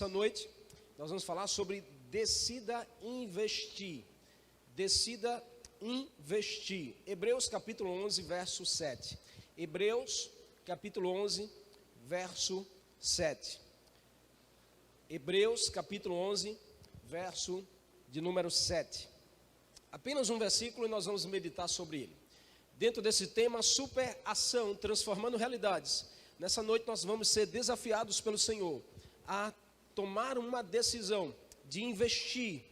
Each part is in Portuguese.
Essa noite nós vamos falar sobre decida investir. Decida investir. Hebreus capítulo 11, verso 7. Hebreus capítulo 11, verso 7. Hebreus capítulo 11, verso de número 7. Apenas um versículo e nós vamos meditar sobre ele. Dentro desse tema, superação, transformando realidades. Nessa noite nós vamos ser desafiados pelo Senhor a tomar uma decisão de investir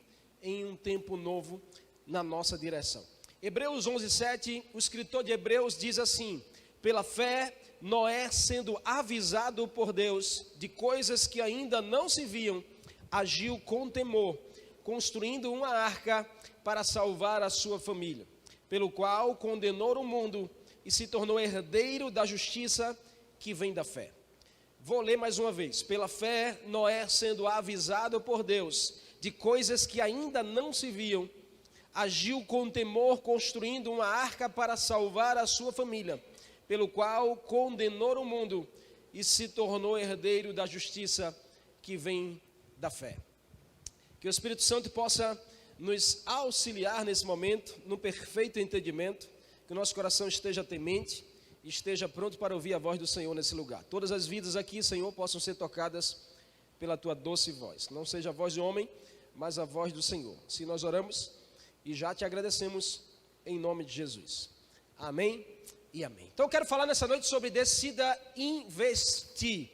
em um tempo novo na nossa direção. Hebreus 11, 7, o escritor de Hebreus diz assim: pela fé, Noé, sendo avisado por Deus de coisas que ainda não se viam, agiu com temor, construindo uma arca para salvar a sua família, pelo qual condenou o mundo e se tornou herdeiro da justiça que vem da fé. Vou ler mais uma vez. Pela fé, Noé, sendo avisado por Deus de coisas que ainda não se viam, agiu com temor, construindo uma arca para salvar a sua família, pelo qual condenou o mundo e se tornou herdeiro da justiça que vem da fé. Que o Espírito Santo possa nos auxiliar nesse momento, no perfeito entendimento, que o nosso coração esteja temente, esteja pronto para ouvir a voz do Senhor nesse lugar. Todas as vidas aqui, Senhor, possam ser tocadas pela Tua doce voz. Não seja a voz de homem, mas a voz do Senhor. Se nós oramos e já Te agradecemos em nome de Jesus. Amém e amém. Então eu quero falar nessa noite sobre decida investir.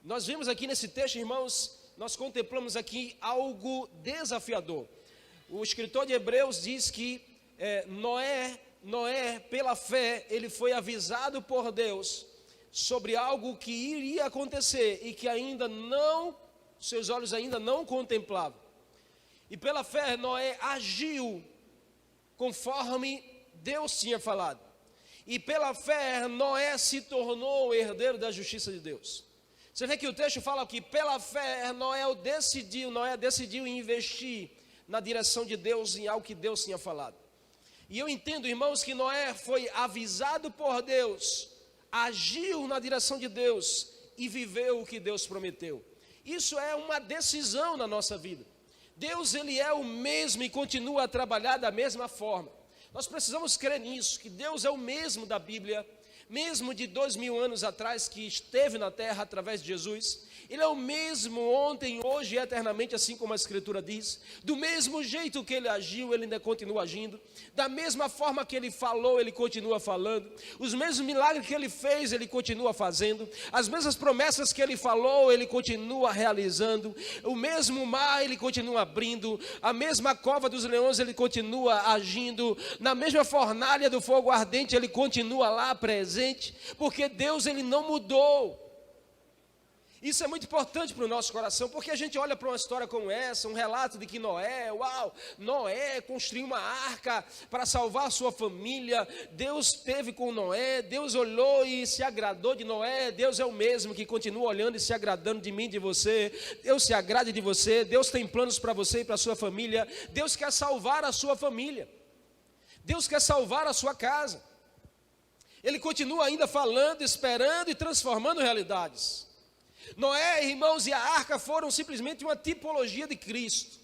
Nós vimos aqui nesse texto, irmãos, nós contemplamos aqui algo desafiador. O escritor de Hebreus diz que Noé, pela fé, ele foi avisado por Deus sobre algo que iria acontecer e que ainda não, seus olhos ainda não contemplavam. E pela fé, Noé agiu conforme Deus tinha falado. E pela fé, Noé se tornou herdeiro da justiça de Deus. Você vê que o texto fala que pela fé, Noé decidiu investir na direção de Deus em algo que Deus tinha falado. E eu entendo, irmãos, que Noé foi avisado por Deus, agiu na direção de Deus e viveu o que Deus prometeu. Isso é uma decisão na nossa vida. Deus, Ele é o mesmo e continua a trabalhar da mesma forma. Nós precisamos crer nisso, que Deus é o mesmo da Bíblia, mesmo de 2000 anos atrás, que esteve na terra através de Jesus. Ele é o mesmo ontem, hoje e eternamente, assim como a Escritura diz. Do mesmo jeito que Ele agiu, Ele ainda continua agindo. Da mesma forma que Ele falou, Ele continua falando. Os mesmos milagres que Ele fez, Ele continua fazendo. As mesmas promessas que Ele falou, Ele continua realizando. O mesmo mar, Ele continua abrindo. A mesma cova dos leões, Ele continua agindo. Na mesma fornalha do fogo ardente, Ele continua lá presente. Porque Deus, Ele não mudou. Isso é muito importante para o nosso coração, porque a gente olha para uma história como essa, um relato de que Noé construiu uma arca para salvar a sua família. Deus esteve com Noé, Deus olhou e se agradou de Noé. Deus é o mesmo que continua olhando e se agradando de mim e de você. Deus se agrada de você, Deus tem planos para você e para a sua família. Deus quer salvar a sua família, Deus quer salvar a sua casa. Ele continua ainda falando, esperando e transformando realidades. Noé, irmãos, e a arca foram simplesmente uma tipologia de Cristo.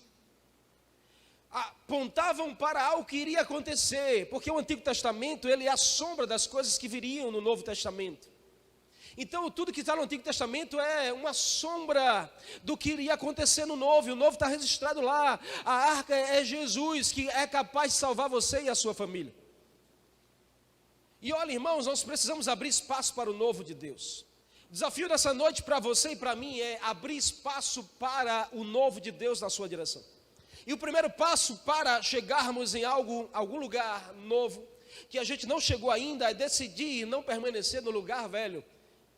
Apontavam para algo que iria acontecer, porque o Antigo Testamento, ele é a sombra das coisas que viriam no Novo Testamento. Então, tudo que está no Antigo Testamento é uma sombra do que iria acontecer no Novo, e o Novo está registrado lá. A arca é Jesus, que é capaz de salvar você e a sua família. E olha, irmãos, nós precisamos abrir espaço para o novo de Deus. O desafio dessa noite para você e para mim é abrir espaço para o novo de Deus na sua direção. E o primeiro passo para chegarmos em algum lugar novo, que a gente não chegou ainda, é decidir não permanecer no lugar velho,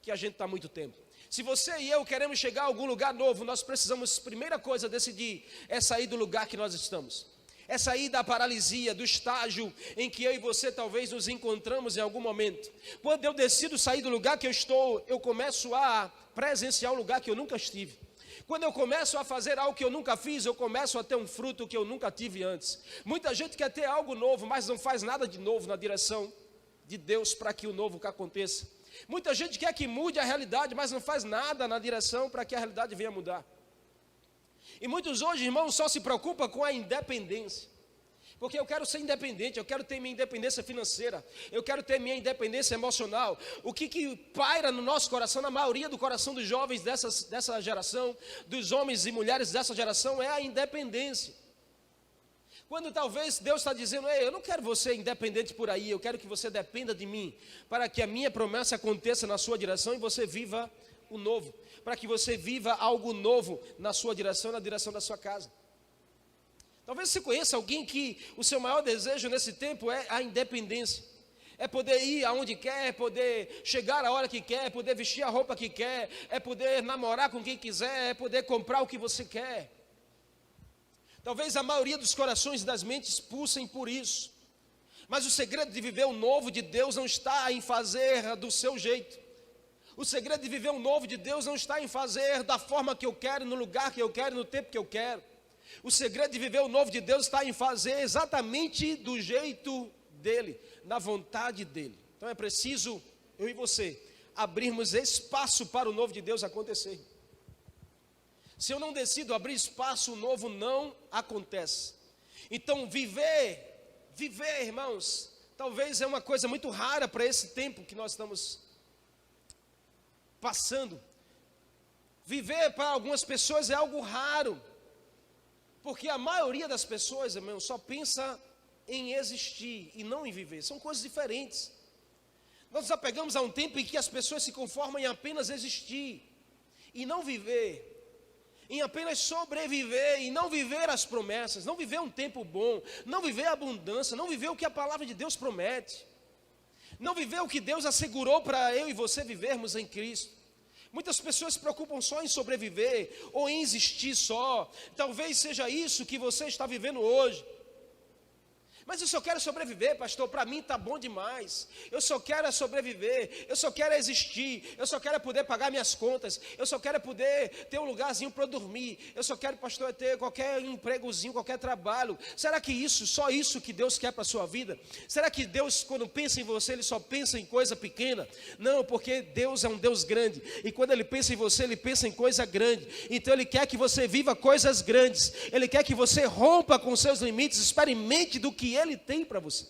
que a gente está há muito tempo. Se você e eu queremos chegar a algum lugar novo, nós precisamos, primeira coisa, decidir, é sair do lugar que nós estamos. É sair da paralisia, do estágio em que eu e você talvez nos encontramos em algum momento. Quando eu decido sair do lugar que eu estou, eu começo a presenciar um lugar que eu nunca estive. Quando eu começo a fazer algo que eu nunca fiz, eu começo a ter um fruto que eu nunca tive antes. Muita gente quer ter algo novo, mas não faz nada de novo na direção de Deus para que o novo aconteça. Muita gente quer que mude a realidade, mas não faz nada na direção para que a realidade venha mudar. E muitos hoje, irmãos, só se preocupam com a independência. Porque eu quero ser independente, eu quero ter minha independência financeira, eu quero ter minha independência emocional. O que paira no nosso coração, na maioria do coração dos jovens dessa geração, dos homens e mulheres dessa geração, é a independência. Quando talvez Deus está dizendo: ei, eu não quero você independente por aí, eu quero que você dependa de mim, para que a minha promessa aconteça na sua direção e você viva o novo, para que você viva algo novo na sua direção, na direção da sua casa. Talvez você conheça alguém que o seu maior desejo nesse tempo é a independência. É poder ir aonde quer, é poder chegar a hora que quer, é poder vestir a roupa que quer, é poder namorar com quem quiser, é poder comprar o que você quer. Talvez a maioria dos corações e das mentes pulsem por isso. Mas o segredo de viver o novo de Deus não está em fazer do seu jeito. O segredo de viver o novo de Deus não está em fazer da forma que eu quero, no lugar que eu quero, no tempo que eu quero. O segredo de viver o novo de Deus está em fazer exatamente do jeito dele, na vontade dele. Então é preciso, eu e você, abrirmos espaço para o novo de Deus acontecer. Se eu não decido abrir espaço, o novo não acontece. Então viver, irmãos, talvez é uma coisa muito rara para esse tempo que nós estamos passando. Viver para algumas pessoas é algo raro. Porque a maioria das pessoas, irmão, só pensa em existir e não em viver. São coisas diferentes. Nós nos apegamos a um tempo em que as pessoas se conformam em apenas existir e não viver. Em apenas sobreviver e não viver as promessas. Não viver um tempo bom. Não viver a abundância. Não viver o que a palavra de Deus promete. Não viver o que Deus assegurou para eu e você vivermos em Cristo. Muitas pessoas se preocupam só em sobreviver ou em existir só. Talvez seja isso que você está vivendo hoje. Mas eu só quero sobreviver, pastor, para mim está bom demais. Eu só quero sobreviver, eu só quero existir, eu só quero poder pagar minhas contas, eu só quero poder ter um lugarzinho para dormir, eu só quero, pastor, ter qualquer empregozinho, qualquer trabalho. Será que só isso que Deus quer para a sua vida? Será que Deus, quando pensa em você, Ele só pensa em coisa pequena? Não, porque Deus é um Deus grande, e quando Ele pensa em você, Ele pensa em coisa grande. Então Ele quer que você viva coisas grandes, Ele quer que você rompa com seus limites, experimente do que Ele tem para você.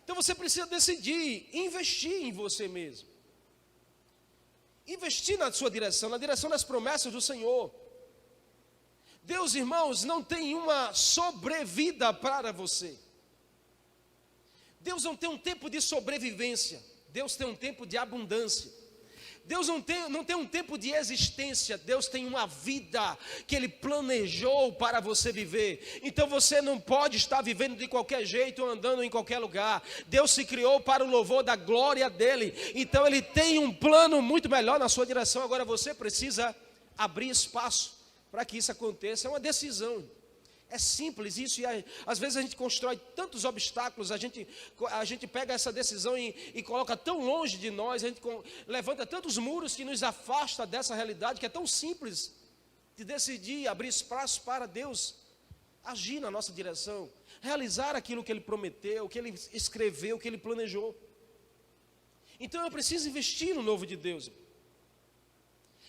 Então você precisa decidir, investir em você mesmo. Investir na sua direção, na direção das promessas do Senhor. Deus, irmãos, não tem uma sobrevida para você. Deus não tem um tempo de sobrevivência. Deus tem um tempo de abundância. Deus não tem um tempo de existência. Deus tem uma vida que Ele planejou para você viver. Então você não pode estar vivendo de qualquer jeito ou andando em qualquer lugar. Deus se criou para o louvor da glória dEle. Então Ele tem um plano muito melhor na sua direção. Agora você precisa abrir espaço para que isso aconteça. É uma decisão. É simples isso, e às vezes a gente constrói tantos obstáculos, a gente pega essa decisão e coloca tão longe de nós, a gente levanta tantos muros que nos afasta dessa realidade, que é tão simples de decidir abrir espaço para Deus agir na nossa direção, realizar aquilo que Ele prometeu, o que Ele escreveu, o que Ele planejou. Então eu preciso investir no novo de Deus,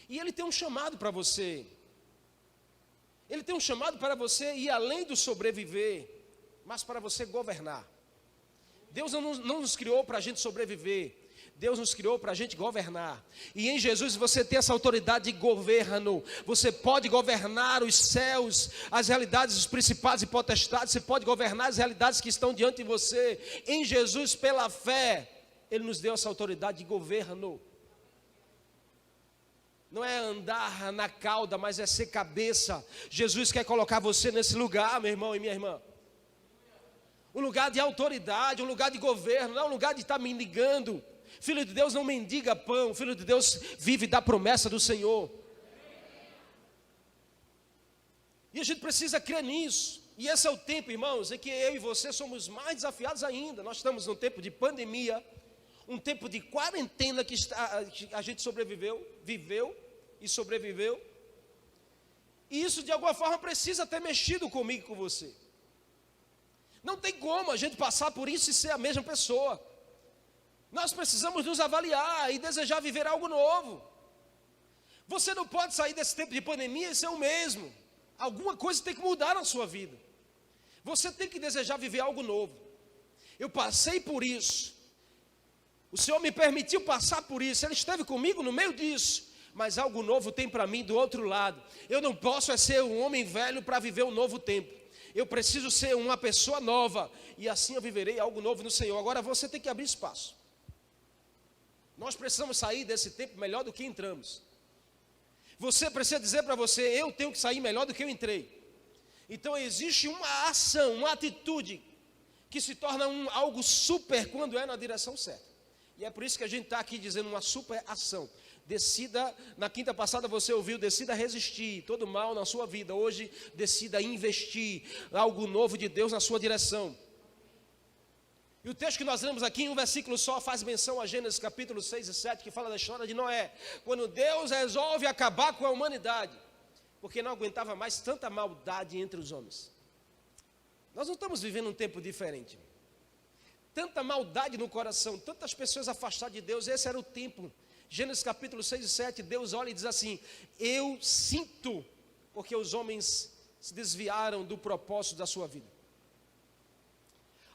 e Ele tem um chamado para você. Ele tem um chamado para você ir além do sobreviver, mas para você governar. Deus não nos criou para a gente sobreviver. Deus nos criou para a gente governar. E em Jesus você tem essa autoridade de governo. Você pode governar os céus, as realidades dos principados e potestades. Você pode governar as realidades que estão diante de você. Em Jesus, pela fé, Ele nos deu essa autoridade de governo. Não é andar na cauda, mas é ser cabeça. Jesus quer colocar você nesse lugar, meu irmão e minha irmã. Um lugar de autoridade, um lugar de governo, não é um lugar de estar mendigando. Filho de Deus não mendiga pão, filho de Deus vive da promessa do Senhor. E a gente precisa crer nisso. E esse é o tempo, irmãos, em que eu e você somos mais desafiados ainda. Nós estamos num tempo de pandemia, um tempo de quarentena que a gente viveu e sobreviveu. E isso de alguma forma precisa ter mexido comigo e com você. Não tem como a gente passar por isso e ser a mesma pessoa. Nós precisamos nos avaliar e desejar viver algo novo. Você não pode sair desse tempo de pandemia e ser o mesmo. Alguma coisa tem que mudar na sua vida. Você tem que desejar viver algo novo. Eu passei por isso. O Senhor me permitiu passar por isso. Ele esteve comigo no meio disso. Mas algo novo tem para mim do outro lado. Eu não posso ser um homem velho para viver um novo tempo. Eu preciso ser uma pessoa nova. E assim eu viverei algo novo no Senhor. Agora você tem que abrir espaço. Nós precisamos sair desse tempo melhor do que entramos. Você precisa dizer para você: eu tenho que sair melhor do que eu entrei. Então existe uma ação, uma atitude que se torna algo super quando é na direção certa. E é por isso que a gente está aqui dizendo uma super ação. Decida, na quinta passada você ouviu, decida resistir todo mal na sua vida. Hoje decida investir algo novo de Deus na sua direção. E o texto que nós lemos aqui em um versículo só faz menção a Gênesis capítulo 6 e 7, que fala da história de Noé, quando Deus resolve acabar com a humanidade, porque não aguentava mais tanta maldade entre os homens. Nós não estamos vivendo um tempo diferente. Tanta maldade no coração, tantas pessoas afastadas de Deus, esse era o tempo. Gênesis capítulo 6 e 7, Deus olha e diz assim: eu sinto, porque os homens se desviaram do propósito da sua vida.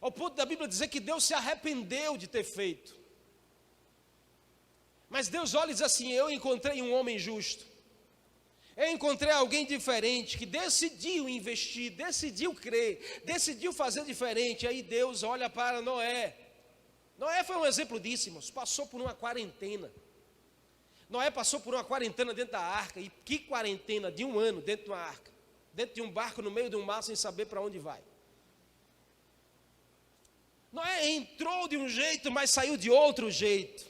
Ao ponto da Bíblia dizer que Deus se arrependeu de ter feito. Mas Deus olha e diz assim: eu encontrei um homem justo. Eu encontrei alguém diferente, que decidiu investir, decidiu crer, decidiu fazer diferente. Aí Deus olha para Noé. Noé foi um exemplo disso, irmãos. Passou por uma quarentena. Noé passou por uma quarentena dentro da arca. E que quarentena? De 1 ano dentro de uma arca. Dentro de um barco no meio de um mar sem saber para onde vai. Noé entrou de um jeito, mas saiu de outro jeito.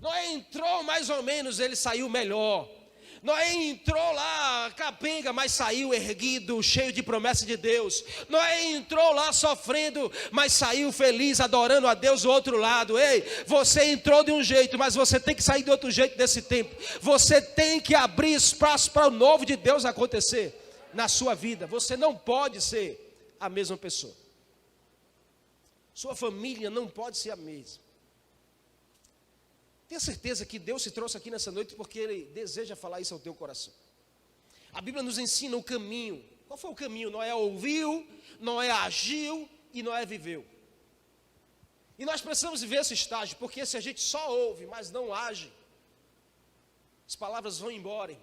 Noé entrou mais ou menos, ele saiu melhor. Noé entrou lá capenga, mas saiu erguido, cheio de promessa de Deus. Noé entrou lá sofrendo, mas saiu feliz, adorando a Deus do outro lado. Ei, você entrou de um jeito, mas você tem que sair de outro jeito desse tempo. Você tem que abrir espaço para o novo de Deus acontecer na sua vida. Você não pode ser a mesma pessoa. Sua família não pode ser a mesma. Tenha certeza que Deus se trouxe aqui nessa noite porque Ele deseja falar isso ao teu coração. A Bíblia nos ensina o caminho. Qual foi o caminho? Noé ouviu, Noé agiu e Noé viveu. E nós precisamos viver esse estágio, porque se a gente só ouve, mas não age, as palavras vão embora.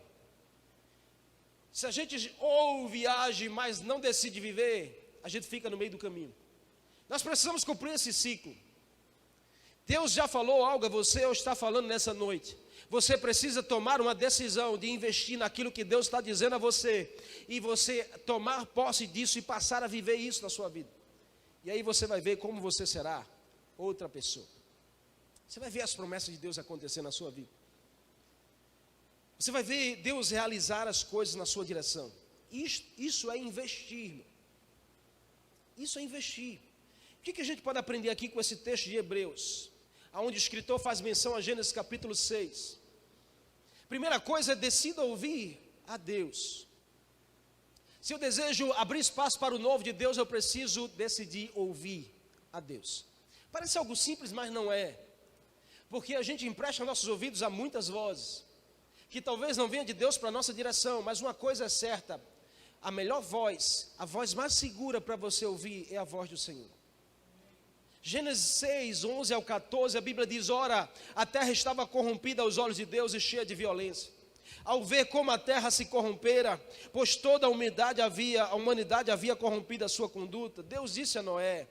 Se a gente ouve e age, mas não decide viver, a gente fica no meio do caminho. Nós precisamos cumprir esse ciclo. Deus já falou algo a você ou está falando nessa noite. Você precisa tomar uma decisão de investir naquilo que Deus está dizendo a você. E você tomar posse disso e passar a viver isso na sua vida. E aí você vai ver como você será outra pessoa. Você vai ver as promessas de Deus acontecer na sua vida. Você vai ver Deus realizar as coisas na sua direção. Isso é investir. Isso é investir. O que a gente pode aprender aqui com esse texto de Hebreus? Onde o escritor faz menção a Gênesis capítulo 6. Primeira coisa é decida ouvir a Deus. Se eu desejo abrir espaço para o novo de Deus, eu preciso decidir ouvir a Deus. Parece algo simples, mas não é. Porque a gente empresta nossos ouvidos a muitas vozes, que talvez não venha de Deus para a nossa direção, mas uma coisa é certa: a melhor voz, a voz mais segura para você ouvir é a voz do Senhor. Gênesis 6, 11 ao 14, a Bíblia diz: ora, a terra estava corrompida aos olhos de Deus e cheia de violência. Ao ver como a terra se corrompera, pois toda a humanidade havia corrompido a sua conduta, Deus disse a Noé,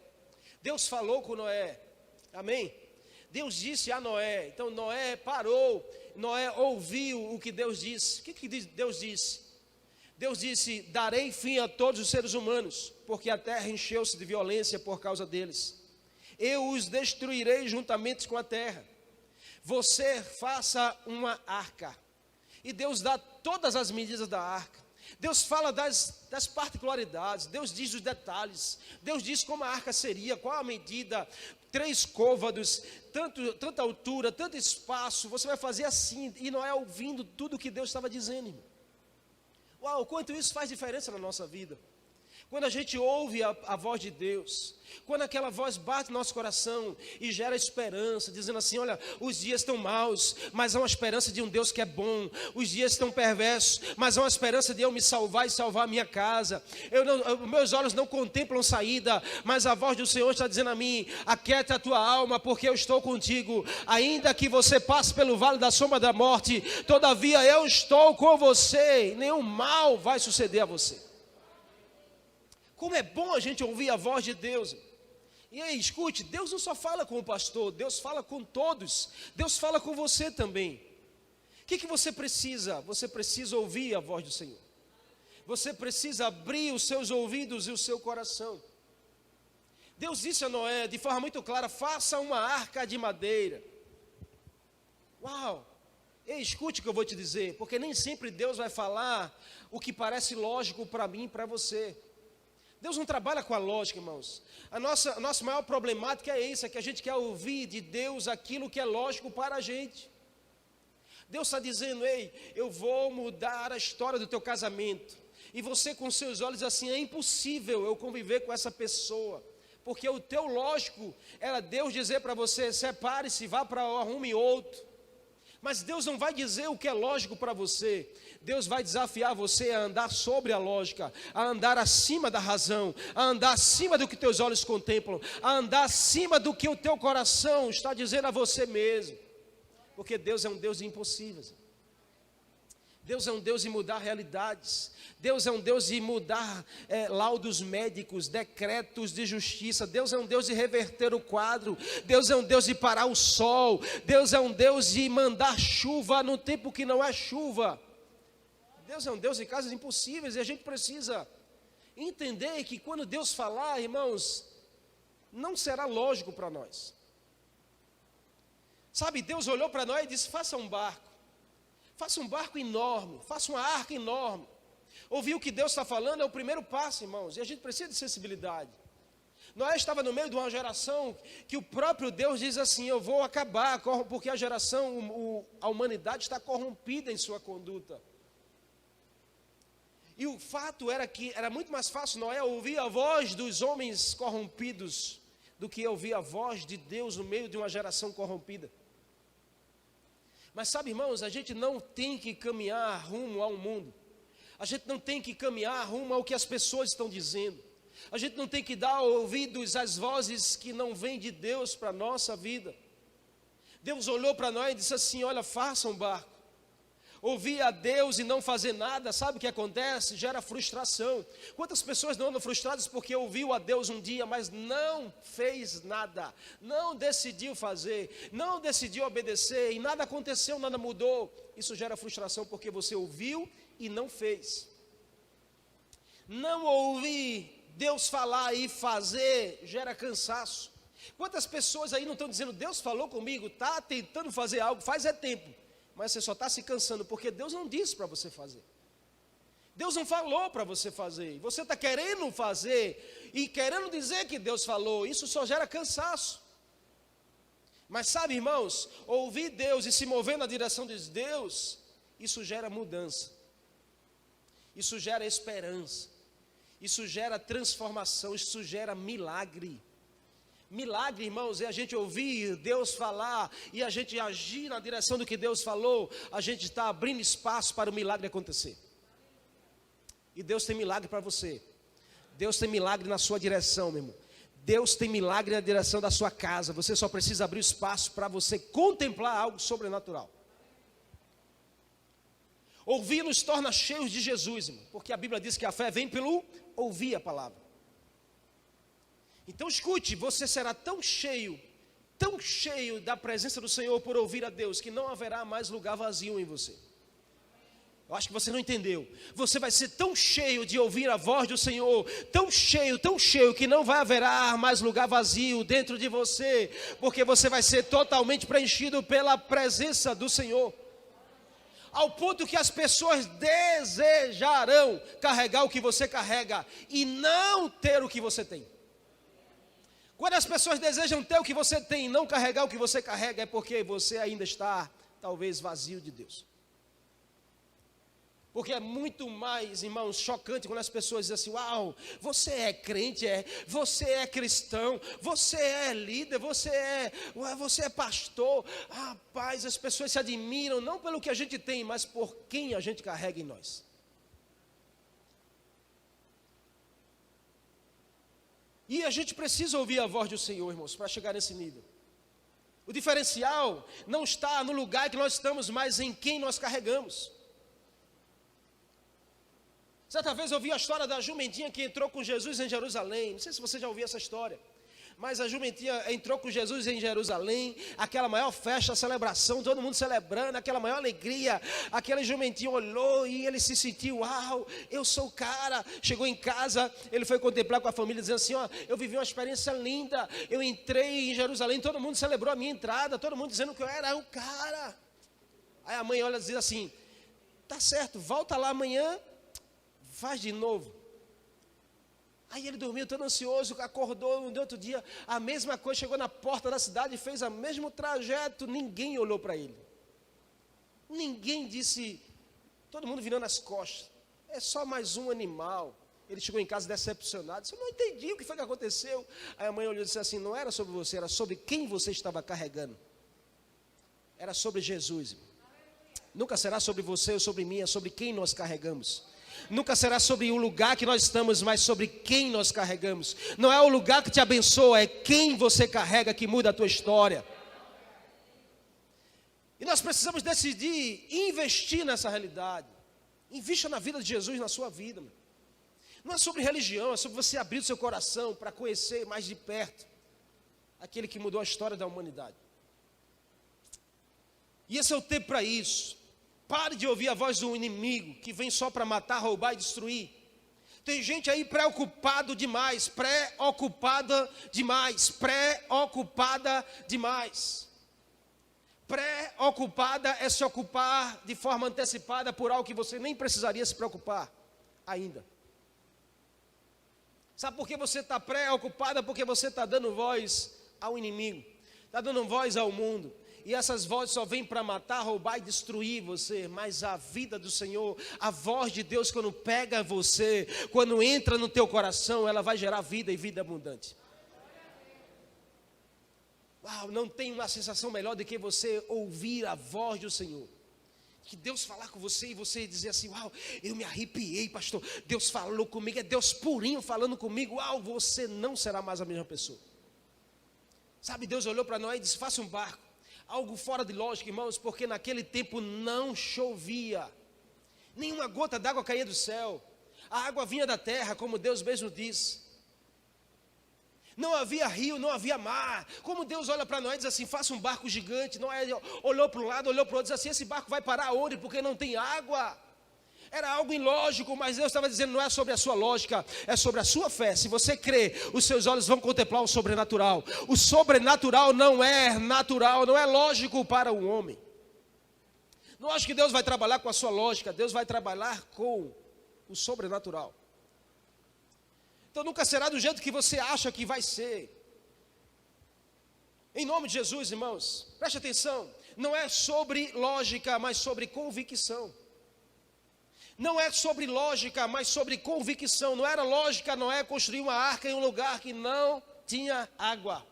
Deus falou com Noé, amém? Deus disse a Noé, então Noé parou, Noé ouviu o que Deus disse. O que Deus disse? Deus disse: darei fim a todos os seres humanos, porque a terra encheu-se de violência por causa deles. Eu os destruirei juntamente com a terra. Você faça uma arca. E Deus dá todas as medidas da arca. Deus fala das particularidades. Deus diz os detalhes. Deus diz como a arca seria, qual a medida, 3 côvados, tanta altura, tanto espaço. Você vai fazer assim. E Noé ouvindo tudo o que Deus estava dizendo, irmão. Uau, quanto isso faz diferença na nossa vida. Quando a gente ouve a voz de Deus, quando aquela voz bate no nosso coração e gera esperança, dizendo assim: olha, os dias estão maus, mas há uma esperança de um Deus que é bom. Os dias estão perversos, mas há uma esperança de eu me salvar e salvar a minha casa. Meus olhos não contemplam saída, mas a voz do Senhor está dizendo a mim: aquieta a tua alma, porque eu estou contigo. Ainda que você passe pelo vale da sombra da morte, todavia eu estou com você, nenhum mal vai suceder a você. Como é bom a gente ouvir a voz de Deus. E aí, escute, Deus não só fala com o pastor, Deus fala com todos. Deus fala com você também. O que você precisa? Você precisa ouvir a voz do Senhor. Você precisa abrir os seus ouvidos e o seu coração. Deus disse a Noé, de forma muito clara: faça uma arca de madeira. Uau! Ei, escute o que eu vou te dizer, porque nem sempre Deus vai falar o que parece lógico para mim e para você. Deus não trabalha com a lógica, irmãos. A nossa maior problemática é isso, é que a gente quer ouvir de Deus aquilo que é lógico para a gente. Deus está dizendo: ei, eu vou mudar a história do teu casamento. E você com seus olhos assim: é impossível eu conviver com essa pessoa. Porque o teu lógico era Deus dizer para você: separe-se, vá para arrume outro. Mas Deus não vai dizer o que é lógico para você. Deus vai desafiar você a andar sobre a lógica, a andar acima da razão, a andar acima do que teus olhos contemplam, a andar acima do que o teu coração está dizendo a você mesmo. Porque Deus é um Deus de impossíveis. Deus é um Deus de mudar realidades. Deus é um Deus de mudar laudos médicos, decretos de justiça. Deus é um Deus de reverter o quadro. Deus é um Deus de parar o sol. Deus é um Deus de mandar chuva no tempo que não é chuva. Deus é um Deus de casos impossíveis, e a gente precisa entender que quando Deus falar, irmãos, não será lógico para nós. Sabe, Deus olhou para nós e disse: faça um barco. Faça um barco enorme, faça uma arca enorme. Ouvir o que Deus está falando é o primeiro passo, irmãos, e a gente precisa de sensibilidade. Noé estava no meio de uma geração que o próprio Deus diz assim: eu vou acabar, porque a humanidade está corrompida em sua conduta. E o fato era que era muito mais fácil Noé ouvir a voz dos homens corrompidos do que ouvir a voz de Deus no meio de uma geração corrompida. Mas sabe, irmãos, a gente não tem que caminhar rumo ao mundo. A gente não tem que caminhar rumo ao que as pessoas estão dizendo. A gente não tem que dar ouvidos às vozes que não vêm de Deus para a nossa vida. Deus olhou para nós e disse assim: olha, faça um barco. Ouvir a Deus e não fazer nada, sabe o que acontece? Gera frustração. Quantas pessoas não andam frustradas porque ouviu a Deus um dia, mas não fez nada, não decidiu fazer, não decidiu obedecer, e nada aconteceu, nada mudou. Isso gera frustração porque você ouviu e não fez. Não ouvir Deus falar e fazer gera cansaço. Quantas pessoas aí não estão dizendo: Deus falou comigo, está tentando fazer algo, faz tempo, mas você só está se cansando, porque Deus não disse para você fazer. Deus não falou para você fazer. Você está querendo fazer e querendo dizer que Deus falou. Isso só gera cansaço. Mas sabe, irmãos, ouvir Deus e se mover na direção de Deus, isso gera mudança. Isso gera esperança. Isso gera transformação. Isso gera milagre. Milagre, irmãos, é a gente ouvir Deus falar e a gente agir na direção do que Deus falou. A gente está abrindo espaço para o milagre acontecer. E Deus tem milagre para você. Deus tem milagre na sua direção, meu irmão. Deus tem milagre na direção da sua casa. Você só precisa abrir espaço para você contemplar algo sobrenatural. Ouvir nos torna cheios de Jesus, irmão, porque a Bíblia diz que a fé vem pelo ouvir a palavra. Então escute, você será tão cheio da presença do Senhor por ouvir a Deus, que não haverá mais lugar vazio em você. Eu acho que você não entendeu. Você vai ser tão cheio de ouvir a voz do Senhor, tão cheio, que não vai haverá mais lugar vazio dentro de você, porque você vai ser totalmente preenchido pela presença do Senhor. Ao ponto que as pessoas desejarão carregar o que você carrega e não ter o que você tem. Quando as pessoas desejam ter o que você tem e não carregar o que você carrega, é porque você ainda está, talvez, vazio de Deus. Porque é muito mais, irmãos, chocante quando as pessoas dizem assim: uau, você é crente, você é cristão, você é líder, você é pastor. Rapaz, as pessoas se admiram não pelo que a gente tem, mas por quem a gente carrega em nós. E a gente precisa ouvir a voz do Senhor, irmãos, para chegar nesse nível. O diferencial não está no lugar que nós estamos, mas em quem nós carregamos. Certa vez eu ouvi a história da jumentinha que entrou com Jesus em Jerusalém. Não sei se você já ouviu essa história. Mas a jumentinha entrou com Jesus em Jerusalém. Aquela maior festa, celebração, todo mundo celebrando, aquela maior alegria. Aquele jumentinho olhou e ele se sentiu: uau, eu sou o cara. Chegou em casa, ele foi contemplar com a família, dizendo assim: ó, eu vivi uma experiência linda. Eu entrei em Jerusalém, todo mundo celebrou a minha entrada, todo mundo dizendo que eu era o cara. Aí a mãe olha e diz assim: tá certo, volta lá amanhã, faz de novo. Aí ele dormiu todo ansioso, acordou no outro dia, a mesma coisa, chegou na porta da cidade e fez o mesmo trajeto. Ninguém olhou para ele. Ninguém disse, todo mundo virando as costas. É só mais um animal. Ele chegou em casa decepcionado, disse: eu não entendi o que foi que aconteceu. Aí a mãe olhou e disse assim: não era sobre você, era sobre quem você estava carregando. Era sobre Jesus, irmão. Nunca será sobre você ou sobre mim, é sobre quem nós carregamos. Nunca será sobre o lugar que nós estamos, mas sobre quem nós carregamos. Não é o lugar que te abençoa, é quem você carrega que muda a tua história. E nós precisamos decidir investir nessa realidade. Invista na vida de Jesus, na sua vida. Não é sobre religião, é sobre você abrir o seu coração para conhecer mais de perto aquele que mudou a história da humanidade. E esse é o tempo para isso. Pare de ouvir a voz do inimigo que vem só para matar, roubar e destruir. Tem gente aí preocupado demais, preocupada demais. Preocupada é se ocupar de forma antecipada por algo que você nem precisaria se preocupar ainda. Sabe por que você está preocupada? Porque você está dando voz ao inimigo, está dando voz ao mundo. E essas vozes só vêm para matar, roubar e destruir você. Mas a vida do Senhor, a voz de Deus, quando pega você, quando entra no teu coração, ela vai gerar vida e vida abundante. Uau, não tem uma sensação melhor do que você ouvir a voz do Senhor. Que Deus falar com você e você dizer assim: uau, eu me arrepiei, pastor. Deus falou comigo, é Deus purinho falando comigo. Uau, você não será mais a mesma pessoa. Sabe, Deus olhou para Noé e disse: faça um barco. Algo fora de lógica, irmãos, porque naquele tempo não chovia. Nenhuma gota d'água caía do céu. A água vinha da terra, como Deus mesmo disse. Não havia rio, não havia mar. Como Deus olha para Noé e diz assim: faça um barco gigante. Noé olhou para um lado, olhou para o outro, disse assim: esse barco vai parar onde? Porque não tem água. Era algo ilógico, mas Deus estava dizendo: não é sobre a sua lógica, é sobre a sua fé. Se você crê, os seus olhos vão contemplar o sobrenatural. O sobrenatural não é natural, não é lógico para o homem. Não acho que Deus vai trabalhar com a sua lógica, Deus vai trabalhar com o sobrenatural. Então nunca será do jeito que você acha que vai ser. Em nome de Jesus, irmãos, preste atenção. Não é sobre lógica, mas sobre convicção. Não é sobre lógica, mas sobre convicção. Não era lógica Noé construir uma arca em um lugar que não tinha água.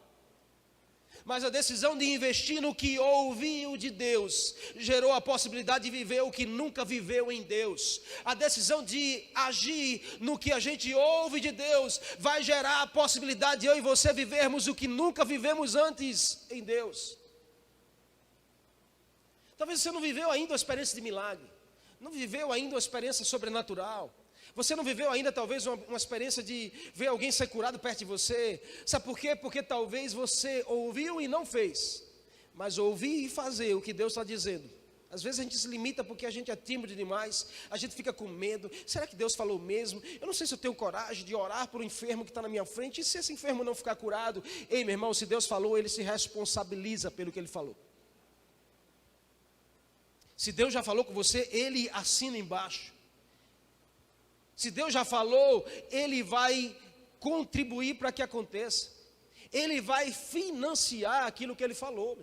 Mas a decisão de investir no que ouviu de Deus gerou a possibilidade de viver o que nunca viveu em Deus. A decisão de agir no que a gente ouve de Deus vai gerar a possibilidade de eu e você vivermos o que nunca vivemos antes em Deus. Talvez você não viveu ainda a experiência de milagre. Não viveu ainda uma experiência sobrenatural. Você não viveu ainda talvez uma experiência de ver alguém ser curado perto de você. Sabe por quê? Porque talvez você ouviu e não fez. Mas ouvir e fazer o que Deus está dizendo. Às vezes a gente se limita porque a gente é tímido demais. A gente fica com medo. Será que Deus falou mesmo? Eu não sei se eu tenho coragem de orar por um enfermo que está na minha frente. E se esse enfermo não ficar curado? Ei, meu irmão, se Deus falou, Ele se responsabiliza pelo que Ele falou. Se Deus já falou com você, Ele assina embaixo. Se Deus já falou, Ele vai contribuir para que aconteça. Ele vai financiar aquilo que Ele falou.